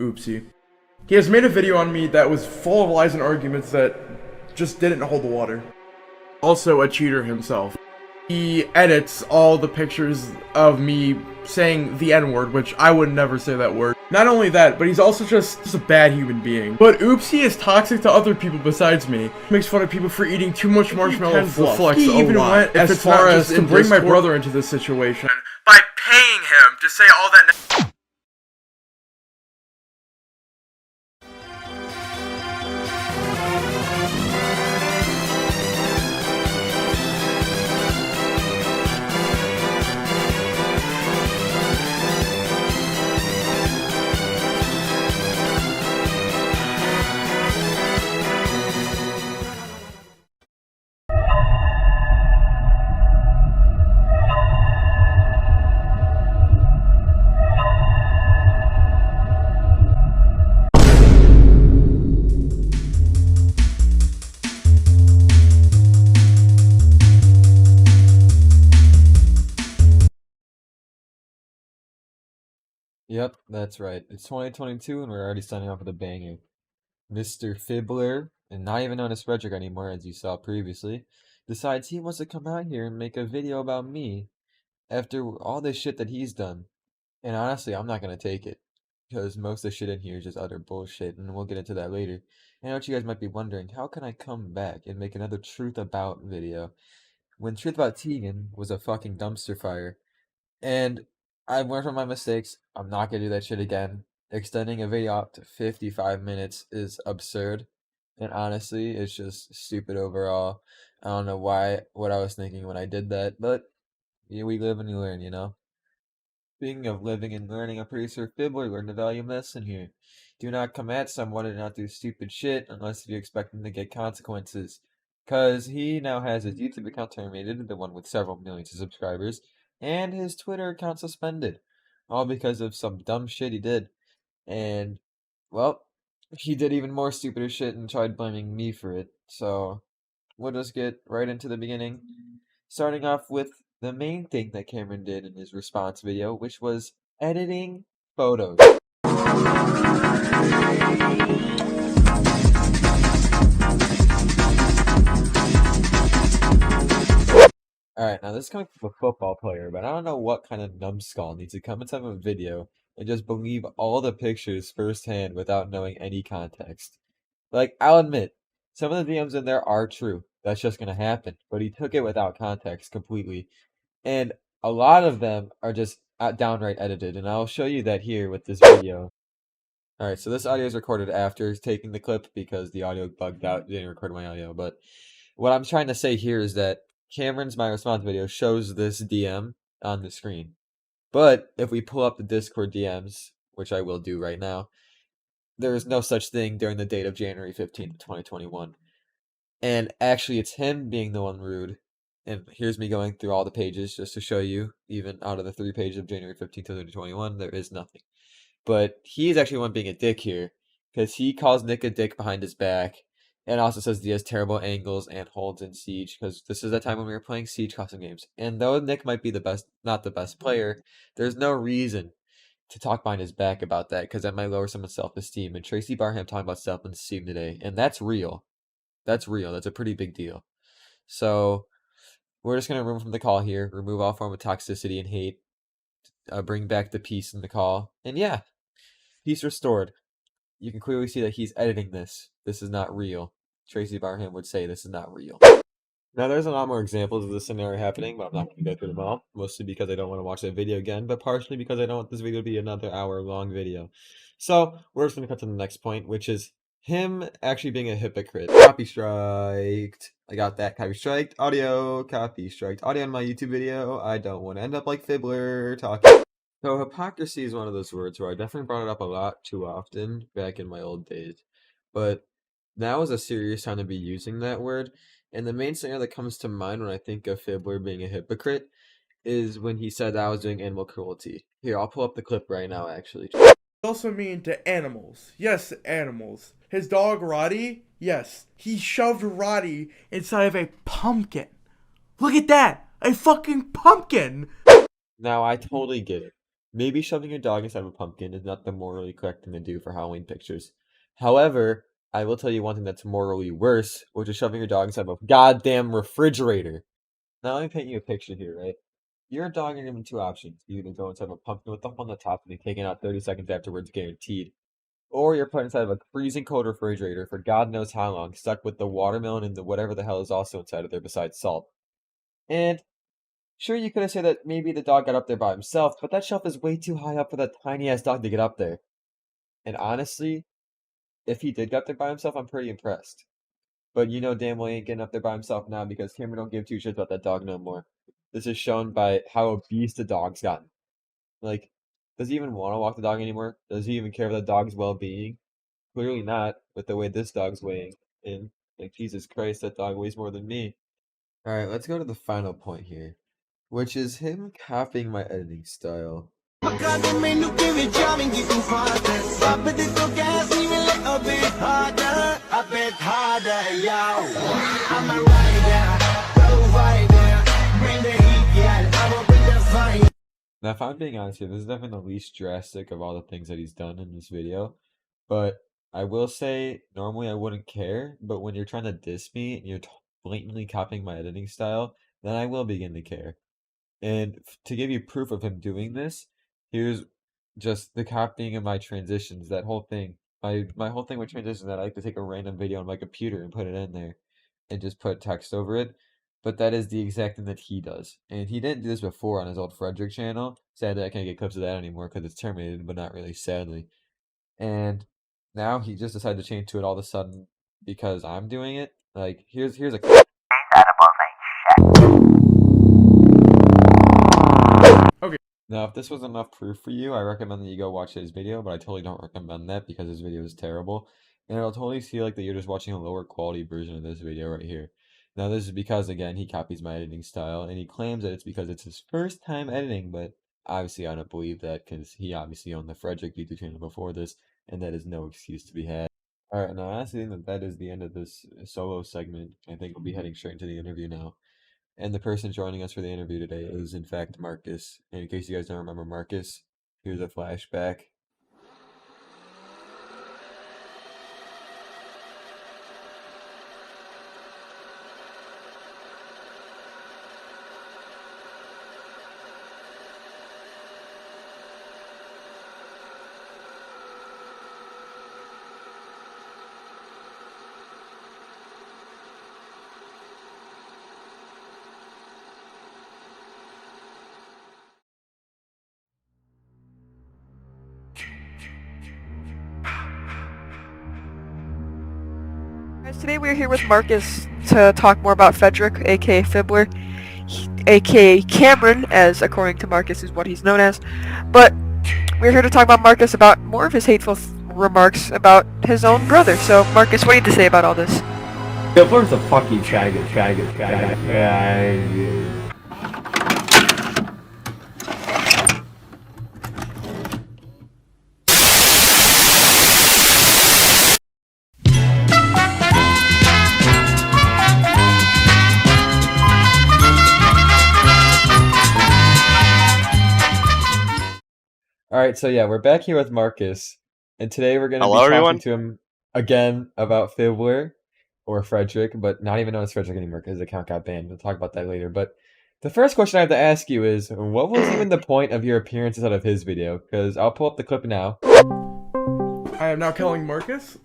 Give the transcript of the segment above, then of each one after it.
Oopsie. He has made a video on me that was full of lies and arguments that just didn't hold the water. Also a cheater himself. He edits all the pictures of me saying the N-word, which I would never say that word. Not only that, but he's also just a bad human being. But Oopsie is toxic to other people besides me. He makes fun of people for eating too much marshmallow fluff. He even went as far as to bring my brother into this situation by paying him to say all that. Yep, that's right. It's 2022 and we're already starting off with a banger. Mr. Fibblr, and not even known as Frederick anymore as you saw previously, decides he wants to come out here and make a video about me after all this shit that he's done. And honestly, I'm not gonna take it. Because most of the shit in here is just utter bullshit, and we'll get into that later. I know what you guys might be wondering, how can I come back and make another Truth About video when Truth About Tegan was a fucking dumpster fire? And I've learned from my mistakes. I'm not gonna do that shit again. Extending a video out to 55 minutes is absurd. And honestly, it's just stupid overall. I don't know what I was thinking when I did that, but yeah, we live and we learn, you know? Speaking of living and learning, I'm pretty sure Fibblr learned a valuable lesson here. Do not come at someone and not do stupid shit unless you expect them to get consequences. Cause he now has his YouTube account terminated, the one with several millions of subscribers, and his Twitter account suspended. All because of some dumb shit he did. And, well, he did even more stupider shit and tried blaming me for it. So, we'll just get right into the beginning. Starting off with the main thing that Cameron did in his response video, which was editing photos. Alright, now this is coming from a football player, but I don't know what kind of numbskull needs to come inside of a video and just believe all the pictures firsthand without knowing any context. Like, I'll admit, some of the DMs in there are true. That's just gonna happen. But he took it without context completely. And a lot of them are just downright edited, and I'll show you that here with this video. Alright, so this audio is recorded after taking the clip because the audio bugged out, didn't record my audio, but what I'm trying to say here is that Cameron's My Response video shows this DM on the screen. But if we pull up the Discord DMs, which I will do right now, there is no such thing during the date of January 15th, 2021. And actually, it's him being the one rude. And here's me going through all the pages just to show you, even out of the 3 pages of January 15th, 2021, there is nothing. But he's actually the one being a dick here, because he calls Nick a dick behind his back, and also says he has terrible angles and holds in Siege, because this is the time when we were playing Siege custom games. And though Nick might be the best, not the best player, there's no reason to talk behind his back about that, because that might lower someone's self-esteem. And Tracy Barham talking about self-esteem today, and that's real. That's real. That's a pretty big deal. So we're just gonna remove from the call here, remove all form of toxicity and hate, bring back the peace in the call, and yeah, peace restored. You can clearly see that he's editing this. This is not real. Tracy Barham would say this is not real. Now, there's a lot more examples of this scenario happening, but I'm not going to go through them all. Mostly because I don't want to watch that video again, but partially because I don't want this video to be another hour-long video. So, we're just going to cut to the next point, which is him actually being a hypocrite. Copy striked. I got that. Copy striked. Audio. Copy striked. Audio on my YouTube video. I don't want to end up like Fibblr talking. So, hypocrisy is one of those words where I definitely brought it up a lot too often back in my old days. But now is a serious time to be using that word. And the main scenario that comes to mind when I think of Fibblr being a hypocrite is when he said that I was doing animal cruelty. Here, I'll pull up the clip right now, actually. Also mean to animals. Yes, animals. His dog Roddy, yes, he shoved Roddy inside of a pumpkin. Look at that! A fucking pumpkin! Now, I totally get it. Maybe shoving your dog inside of a pumpkin is not the morally correct thing to do for Halloween pictures. However, I will tell you one thing that's morally worse, which is shoving your dog inside of a goddamn refrigerator. Now let me paint you a picture here, right? You're a dog, you're given two options. You either go inside of a pumpkin with the hole on the top and be taken out 30 seconds afterwards, guaranteed. Or you're put inside of a freezing cold refrigerator for God knows how long, stuck with the watermelon and the whatever the hell is also inside of there besides salt. And sure, you could have said that maybe the dog got up there by himself, but that shelf is way too high up for that tiny ass dog to get up there. And honestly, if he did get up there by himself, I'm pretty impressed. But you know damn well he ain't getting up there by himself now because Cameron don't give two shits about that dog no more. This is shown by how obese the dog's gotten. Like, does he even want to walk the dog anymore? Does he even care for the dog's well-being? Clearly not, with the way this dog's weighing. And, like, Jesus Christ, that dog weighs more than me. Alright, let's go to the final point here, which is him copying my editing style. Now, if I'm being honest here, this is definitely the least drastic of all the things that he's done in this video. But I will say, normally I wouldn't care, but when you're trying to diss me and you're blatantly copying my editing style, then I will begin to care. And to give you proof of him doing this, here's just the copying of my transitions, that whole thing. My whole thing with transitions, that I like to take a random video on my computer and put it in there and just put text over it. But that is the exact thing that he does. And he didn't do this before on his old Frederick channel. Sadly, I can't get clips of that anymore because it's terminated, but not really sadly. And now he just decided to change to it all of a sudden because I'm doing it. Like, here's a clip. Okay. Now, if this was enough proof for you, I recommend that you go watch his video, but I totally don't recommend that because his video is terrible. And it'll totally feel like that you're just watching a lower quality version of this video right here. Now, this is because, again, he copies my editing style, and he claims that it's because it's his first time editing, but obviously I don't believe that because he obviously owned the Frederick YouTube channel before this, and that is no excuse to be had. Alright, now I honestly think that is the end of this solo segment. I think we'll be heading straight into the interview now. And the person joining us for the interview today is, in fact, Marcus. And in case you guys don't remember Marcus, here's a flashback. Today we're here with Marcus to talk more about Frederick, aka Fibblr, aka Cameron, as according to Marcus is what he's known as. But we're here to talk about Marcus about more of his hateful remarks about his own brother. So Marcus, what do you have to say about all this? Fibblr's a fucking faggot. Alright, so yeah, we're back here with Marcus. And today we're going to be Hello, talking everyone. to him again about Fibblr, or Frederick, but not even known as Frederick anymore because his account got banned. We'll talk about that later. But the first question I have to ask you is, what was even the point of your appearances out of his video? Because I'll pull up the clip now. I am now calling Marcus.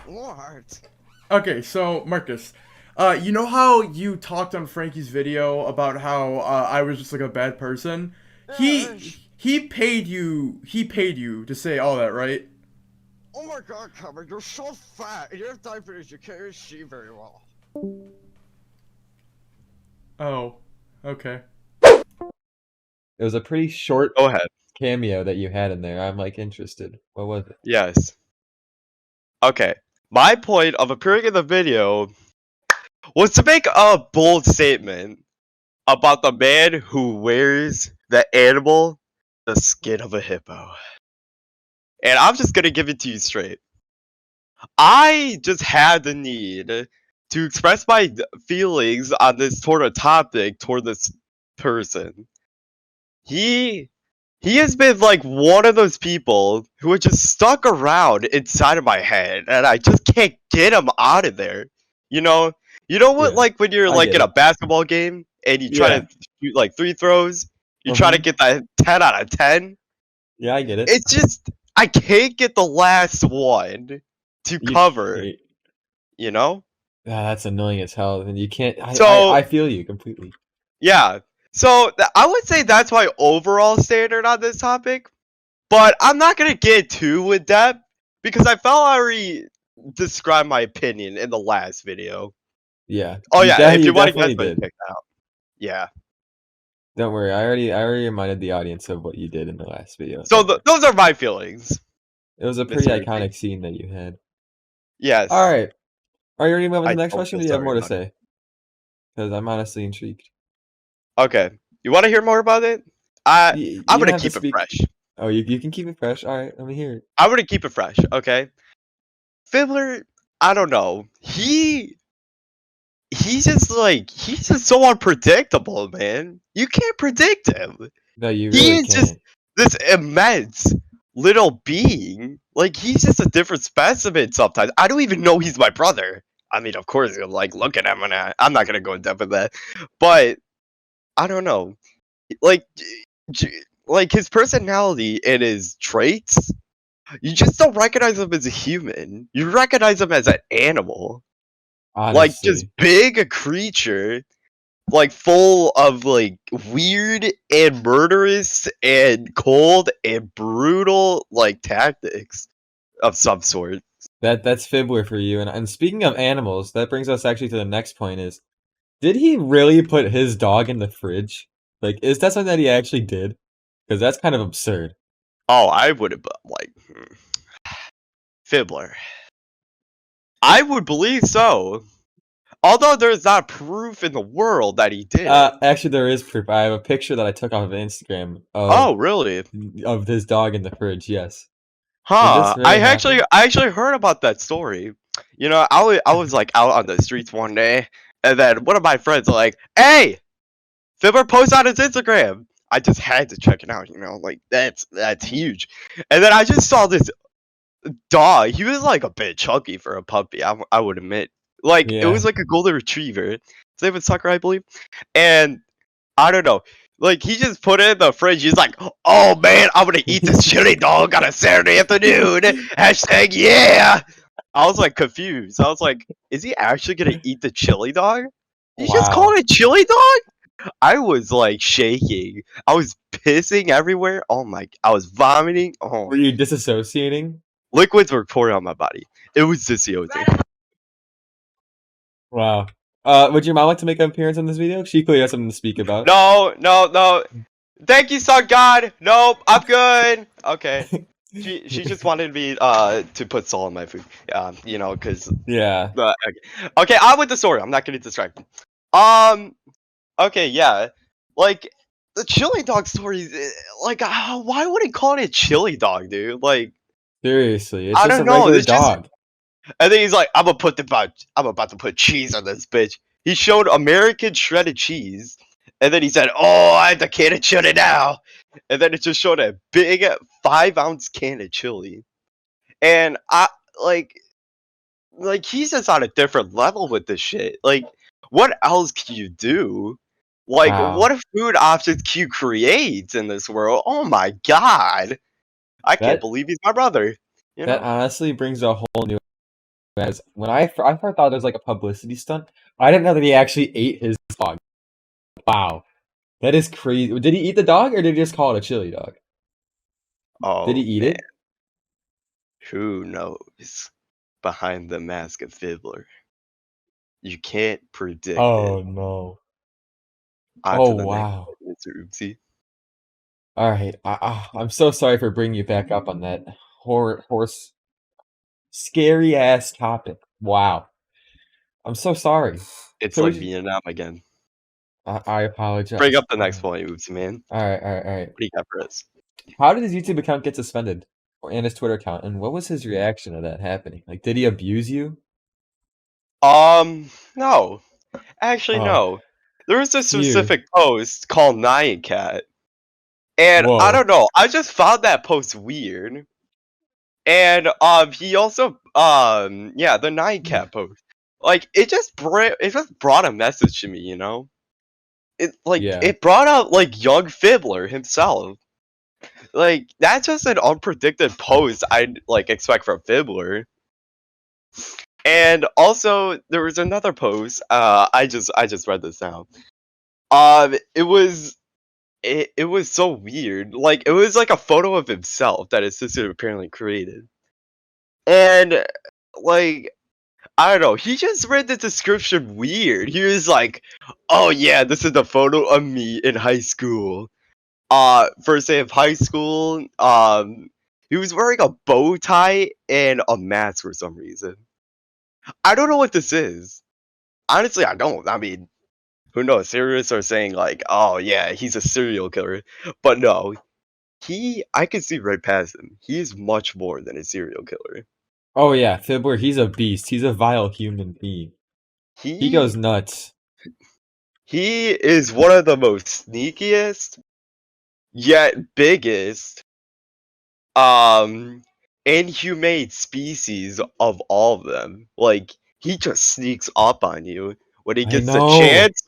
What? Okay, so Marcus, you know how you talked on Frankie's video about how I was just like a bad person? He paid you to say all that, right? Oh my god, Cameron, you're so fat, and your diapers, you can't see very well. Oh, okay. It was a pretty short Go ahead. cameo that you had in there. I'm like interested. What was it? Yes. Okay. My point of appearing in the video was to make a bold statement about the man who wears the skin of a hippo. And I'm just gonna give it to you straight. I just had the need to express my feelings on this sort of topic toward this person. He he has been like one of those people who are just stuck around inside of my head, and I just can't get him out of there. You know, what? Yeah, Like when you're I like get in a it. basketball game and you try Yeah. to shoot like 3 throws, you try to Mhm. get that 10 out of 10. Yeah, I get it. It's just I can't get the last one to You cover. can't. You know. That's annoying as hell. And you can't. So I feel you completely. yeah. So I would say that's my overall standard on this topic. But I'm not gonna get too in depth because I felt I already described my opinion in the last video. Yeah, Oh yeah, if you you want to guess, definitely my did. check that out. Yeah. Don't worry. I already reminded the audience of what you did in the last video. So Don't worry. those are my feelings, It was a pretty Mr. iconic scene that you had. All Yes, right. Are you ready to move on to I the next don't question? feel Or do you have sorry more to about it. say? Because I'm honestly intrigued. Okay, you want to hear more about it? I'm You don't gonna have to keep it speak. fresh. Oh, you can keep it fresh. All right, let me hear it. I'm gonna keep it fresh. Okay, Fibblr. I don't know. He's just so unpredictable, man. You can't predict him. No, you He really is just can't. this immense little being. Like he's just a different specimen sometimes. I don't even know he's my brother. I mean, of course, you're like look at him, and I'm not gonna go in depth with that. But I don't know, like, like his personality and his traits. You just don't recognize him as a human. You recognize him as an animal, like just Honestly, big a creature like full of like weird and murderous and cold and brutal like tactics of some sort. that's Fibblr for you. And speaking of animals, that brings us actually to the next point: is did he really put his dog in the fridge? Like, is that something that he actually did? Because that's kind of absurd. Oh, I would have like Fibblr. I would believe so. Although there's not proof in the world that he did it. Actually, there is proof. I have a picture that I took off of Instagram Oh, really? of his dog in the fridge. Yes. Did Huh. this really happen? I actually heard about that story. You know, I was like out on the streets one day, and then one of my friends like, "Hey, Fibber posts on his Instagram." I just had to check it out, you know, like that's huge. And then I just saw this dog. He was like a bit chunky for a puppy. I would admit, like it was Yeah. like a golden retriever. His name was Tucker, I believe. And I don't know, like he just put it in the fridge. He's like, "Oh man, I'm gonna eat this chili dog on a Saturday afternoon." Hashtag yeah. I was like confused. I was like, "Is he actually gonna eat the chili dog? He just Wow. called it chili dog?" I was like shaking. I was pissing everywhere. Oh my! I was vomiting. Oh, Were you disassociating? liquids were pouring on my body. It was disgusting. Wow. Would your mom like to make an appearance in this video? She clearly has something to speak about. No, no, no. Thank you, son God. Nope, I'm good. Okay. She just wanted me to put salt in my food. You know, cause Yeah. okay, on with the story. I'm not getting distracted. Okay, yeah, like the chili dog story. Like, why would he call it chili dog, dude? Like, Seriously, it's I just a don't know. regular This just dog. and then he's like, I'm about to put cheese on this bitch. He showed American shredded cheese, and then he said, "Oh, I have the can of chili now." And then it just showed a big 5 ounce can of chili, and I like he's just on a different level with this shit. Like, what else can you do? Like, Wow. what food options can you create in this world? Oh my god, I can't That believe he's my brother. You that know? honestly brings a whole new. As when I first thought it was like a publicity stunt. I didn't know that he actually ate his dog. Wow. That is crazy. Did he eat the dog or did he just call it a chili dog? Did he Oh eat man, it? who knows? Behind the mask of Fibblr. You can't predict it. Oh no. On Oh to the next wow. one, Mr. Oopsie. All right. I'm so sorry for bringing you back up on that horse scary ass topic. Wow. I'm so sorry. It's So like would you, Vietnam again. I Bring apologize. up the next point, Oopsie man. All right, all right, all right. What do you got for us? How did his YouTube account get suspended? And his Twitter account, and what was his reaction to that happening? Like, did he abuse you? No. Actually, Oh, no. There was a phew. specific post called Nyan Cat. And I Whoa. don't know, I just found that post weird. And he also yeah, the Nine Cat post. Like it just brought a message to me, you know? Yeah. It brought out like young Fibblr himself. Like that's just an unpredicted post I'd like expect from Fibblr. And also there was another post, I just read this now. It was so weird. Like it was like a photo of himself that his sister apparently created. And like I don't know, he just read the description weird. He was like, "Oh yeah, this is the photo of me in high school." First day of high school, he was wearing a bow tie and a mask for some reason. I don't know what this is. Honestly, I don't. I mean, who knows? Serious are saying like, "Oh yeah, he's a serial killer," but no, I can see right past him. He is much more than a serial killer. Oh yeah, Fibblr, he's a beast. He's a vile human being. He He goes nuts. he is one of the most sneakiest yet biggest inhumane species of all of them. Like he just sneaks up on you when he I gets the know. chance.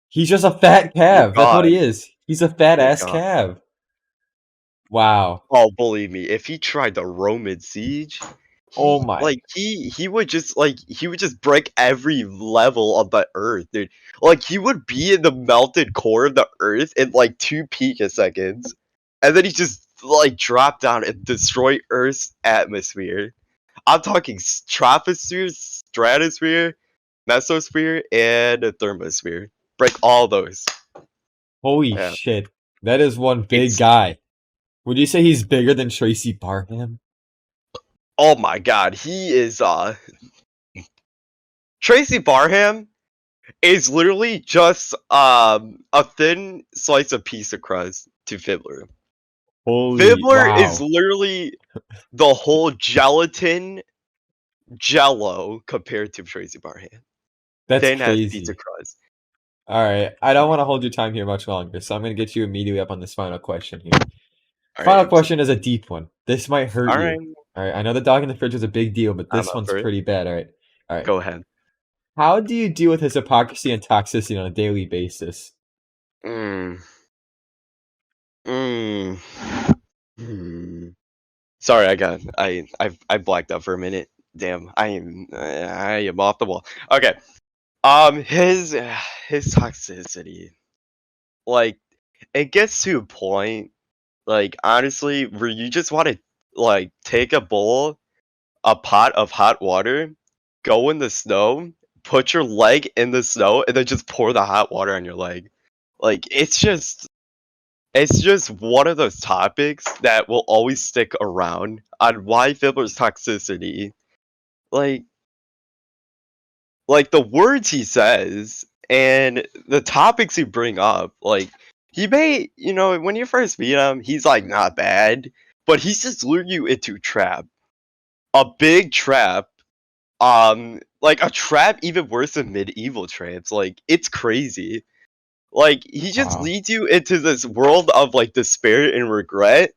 He's just a fat You're calf. That's what he gone. is. He's a fat You're ass gone. calf. Wow. Oh, believe me, if he tried the Roman siege, Oh my. he would just break every level of the earth, dude. Like he would be in the melted core of the earth in like 2 picoseconds, and then he just like drop down and destroy Earth's atmosphere. I'm talking troposphere, stratosphere, mesosphere, and thermosphere. Break all those. Holy Yeah, shit. That is one big it's guy. Would you say he's bigger than Tracy Barham? oh my god, he is Tracy Barham is literally just a thin slice of pizza crust to Fibblr. Holy Fibblr is wow. literally the whole gelatin jello compared to Tracy Barham. That's Thin as pizza crazy. crust. Alright, I don't want to hold your time here much longer, so I'm going to get you immediately up on this final question here. Final Alright. question is a deep one. This might hurt Alright. you. Alright, I know the dog in the fridge is a big deal, but I'm this up one's for it. pretty bad, alright? Alright. Go ahead. How do you deal with his hypocrisy and toxicity on a daily basis? Mm. Mm. Hmm. Sorry, I blacked out for a minute. Damn, I am off the wall. Okay. His toxicity, like, it gets to a point, like, honestly, where you just want to like take a pot of hot water, go in the snow, put your leg in the snow, and then just pour the hot water on your leg. Like, it's just one of those topics that will always stick around on why Fiddler's toxicity. Like, the words he says and the topics he bring up, like he may, you know, when you first meet him, he's like not bad, but he's just luring you into a big trap, like a trap even worse than medieval traps. Like it's crazy. Like he just Wow. leads you into this world of like despair and regret,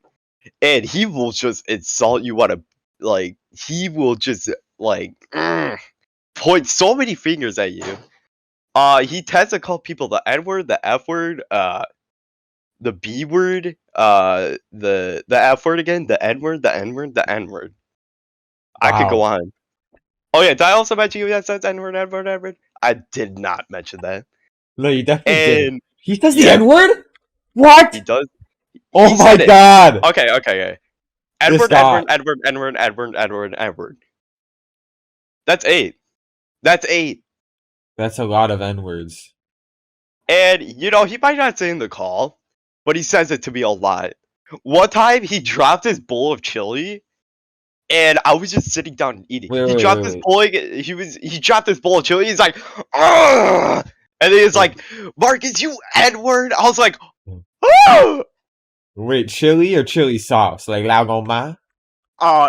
and he will just insult you on a like he will just like point so many fingers at you. He tends to call people the N word, the F word, the B word, the F word again, the N word, the N word, the N word. I could go Wow. on. Oh yeah, did I also mention you that says N word, N word, N word? I did not mention that. No, you definitely didn't. And He says the yeah, N-word? he What? does. Oh He my said it. god! Okay, okay, okay. N This word, N word, guy. N word, N word, N word, N word, N word. That's 8. That's 8. That's a lot of N-words. And you know, he might not say in the call, but he says it to me a lot. One time he dropped his bowl of chili, and I was just sitting down and eating. Wait, He wait, wait, dropped his wait. bowl. He dropped his bowl of chili. He's like, "Ugh!" And then he's Wait. like, "Marcus, you N-word." I was like, Hmm. "Oh!" Wait, chili or chili sauce? Like Lagoma?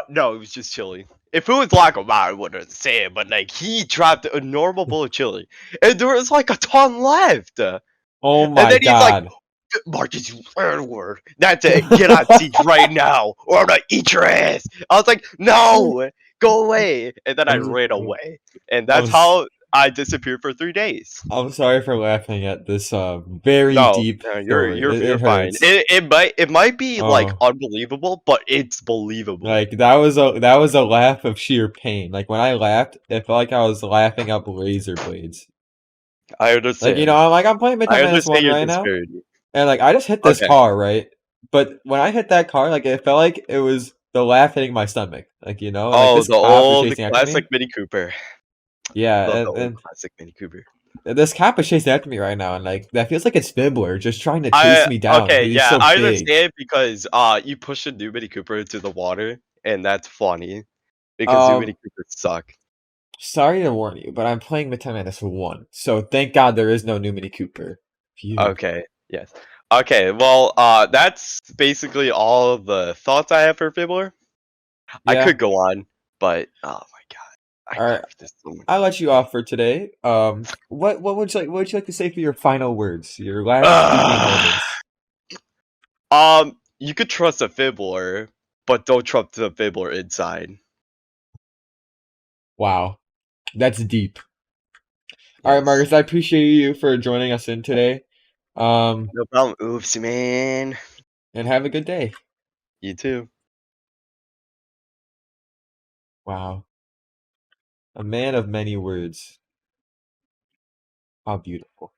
No, it was just chili. If it was like I wouldn't say it, but like he dropped a normal bowl of chili, and there was like a ton left. And Oh my then he's like, god. Marcus, you word. That's it. Get on stage right now, or I'm gonna eat your ass. I was like, no, go away. And then I I'm, ran away. And I'm, that's s- how I disappeared for 3 days. I'm sorry for laughing at this very No, deep no, story. you're It fine. hurts. It might be like Oh, unbelievable, but it's believable. like that was a laugh of sheer pain. Like when I laughed, it felt like I was laughing up razor blades. I Like understand. I'm playing I Midtown Madness understand 1 your right now, disparity. and like I just hit this Okay. car, right? But when I hit that car, like it felt like it was the laugh hitting my stomach. Like, and like Oh, this the cop was old chasing after classic me. Mini Cooper. Yeah, Love the and, old and classic Mini Cooper. this cop is chasing after me right now, and like that feels like it's Fibblr just trying to chase I me down okay, because he's yeah, so I big. understand because you push a new Mini Cooper into the water, and that's funny because new Mini Um, Coopers suck. Sorry to warn you, but I'm playing Midtown Madness 1, so thank God there is no new Mini Cooper. Phew. Okay, yes. Okay, well, that's basically all of the thoughts I have for Fibblr. I Yeah. could go on, but oh my god, I All right. love this so much. I'll let you off for today. What would you like to say for your final words? Your last speaking Ugh. moments. You could trust a Fibblr, but don't trust the Fibblr inside. Wow, that's deep. All right, Yes. Marcus, I appreciate you for joining us in today. Um, No problem. Oops, man. and have a good day. You too. Wow, a man of many words. How beautiful.